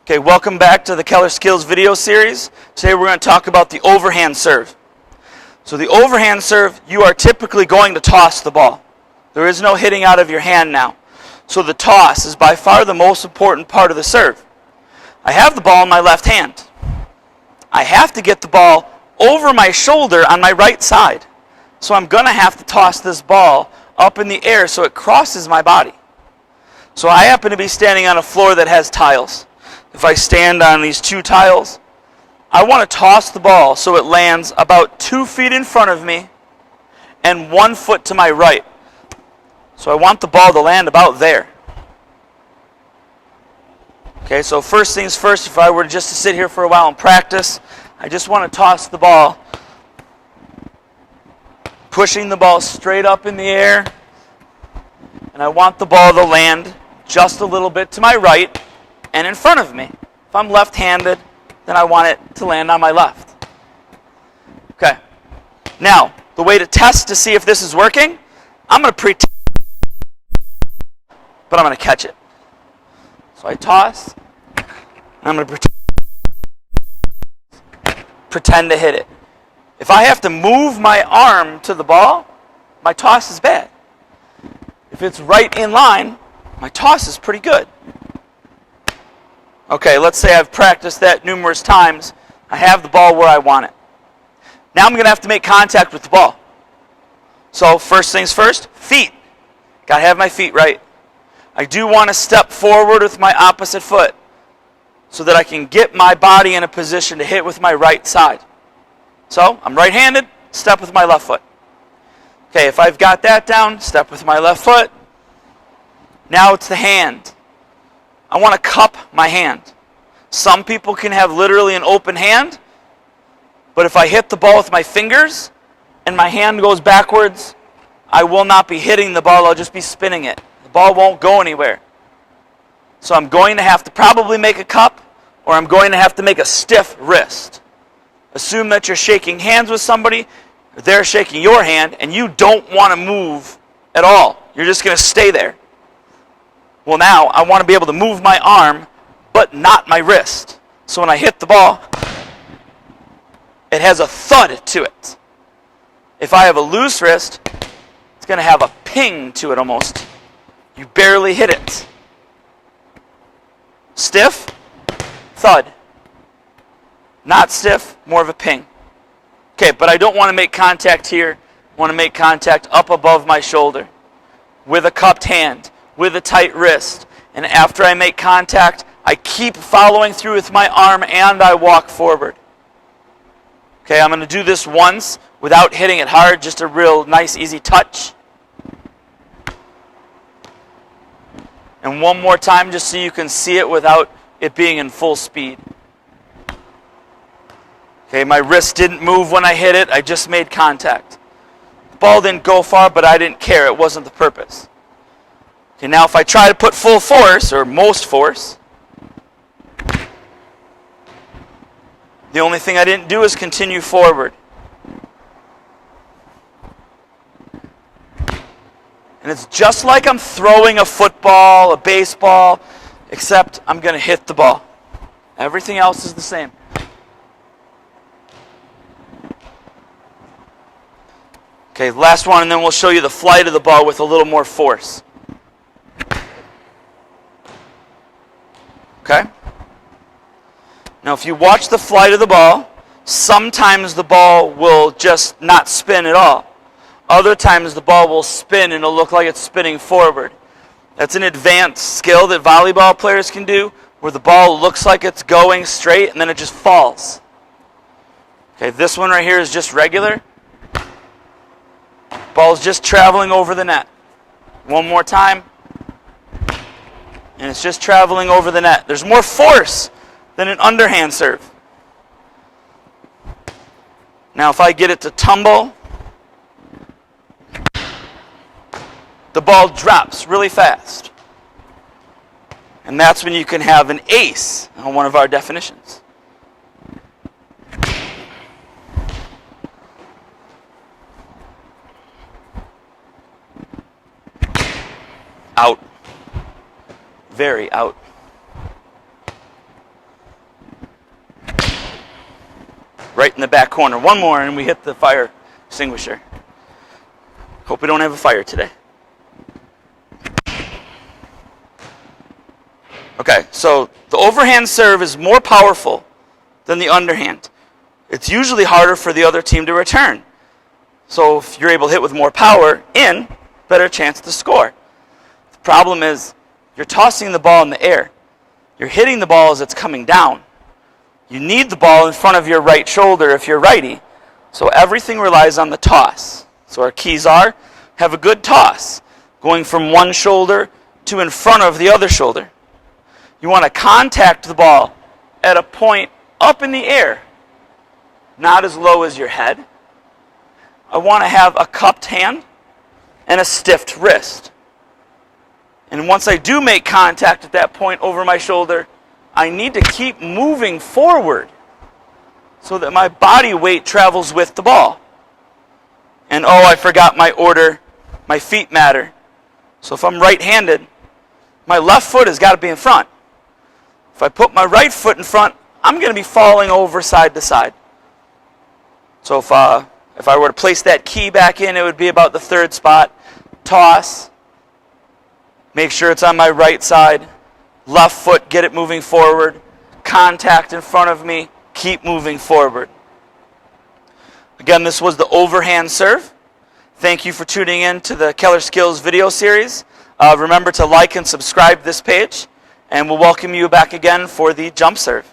Okay, welcome back to the Keller Skills video series. Today we're going to talk about the overhand serve. So the overhand serve, you are typically going to toss the ball. There is no hitting out of your hand now. So the toss is by far the most important part of the serve. I have the ball in my left hand. I have to get the ball over my shoulder on my right side. So I'm going to have to toss this ball up in the air so it crosses my body. So I happen to be standing on a floor that has tiles. If I stand on these two tiles, I want to toss the ball so it lands about 2 feet in front of me and 1 foot to my right. So I want the ball to land about there. Okay, so first things first, if I were just to sit here for a while and practice, I just want to toss the ball, pushing the ball straight up in the air, and I want the ball to land just a little bit to my right and in front of me. If I'm left-handed, then I want it to land on my left. Okay. Now, the way to test to see if this is working, I'm going to pretend, but I'm going to catch it. So I toss, and I'm going to pretend to hit it. If I have to move my arm to the ball, my toss is bad. If it's right in line, my toss is pretty good. Okay, let's say I've practiced that numerous times. I have the ball where I want it. Now I'm going to have to make contact with the ball. So first things first, feet. Got to have my feet right. I do want to step forward with my opposite foot so that I can get my body in a position to hit with my right side. So I'm right-handed, step with my left foot. Okay, if I've got that down, step with my left foot. Now it's the hand. I want to cup my hand. Some people can have literally an open hand, but if I hit the ball with my fingers and my hand goes backwards, I will not be hitting the ball, I'll just be spinning it. The ball won't go anywhere. So I'm going to have to probably make a cup, or I'm going to have to make a stiff wrist. Assume that you're shaking hands with somebody, they're shaking your hand, and you don't want to move at all. You're just going to stay there. Well, now I want to be able to move my arm, but not my wrist. So when I hit the ball, it has a thud to it. If I have a loose wrist, it's going to have a ping to it almost. You barely hit it. Stiff, thud. Not stiff, more of a ping. Okay, but I don't want to make contact here. I want to make contact up above my shoulder with a cupped hand, with a tight wrist. And after I make contact, I keep following through with my arm and I walk forward. Okay, I'm going to do this once without hitting it hard, just a real nice, easy touch. And one more time just so you can see it without it being in full speed. Okay, my wrist didn't move when I hit it, I just made contact. The ball didn't go far, but I didn't care, it wasn't the purpose. Okay, now if I try to put full force, or most force, the only thing I didn't do is continue forward. And it's just like I'm throwing a football, a baseball, except I'm going to hit the ball. Everything else is the same. Okay, last one, and then we'll show you the flight of the ball with a little more force. Okay? Now, if you watch the flight of the ball, sometimes the ball will just not spin at all. Other times the ball will spin and it'll look like it's spinning forward. That's an advanced skill that volleyball players can do, where the ball looks like it's going straight and then it just falls. Okay, this one right here is just regular. Ball's just traveling over the net. One more time. And it's just traveling over the net. There's more force than an underhand serve. Now if I get it to tumble, the ball drops really fast. And that's when you can have an ace on one of our definitions. Out. Very out. right in the back corner. One more and we hit the fire extinguisher. Hope we don't have a fire today. Okay, so the overhand serve is more powerful than the underhand. It's usually harder for the other team to return. So if you're able to hit with more power in, better chance to score. The problem is you're tossing the ball in the air. You're hitting the ball as it's coming down. You need the ball in front of your right shoulder if you're righty. So everything relies on the toss. So our keys are, have a good toss, going from one shoulder to in front of the other shoulder. You want to contact the ball at a point up in the air, not as low as your head. I want to have a cupped hand and a stiffed wrist. And once I do make contact at that point over my shoulder, I need to keep moving forward so that my body weight travels with the ball. And oh, I forgot my order. My feet matter. So if I'm right-handed, my left foot has got to be in front. If I put my right foot in front, I'm going to be falling over side to side. So if I were to place that key back in, it would be about the third spot. Toss. Make sure it's on my right side. Left foot, get it moving forward. Contact in front of me. Keep moving forward. Again, this was the overhand serve. Thank you for tuning in to the Keller Skills video series. Remember to like and subscribe this page, and we'll welcome you back again for the jump serve.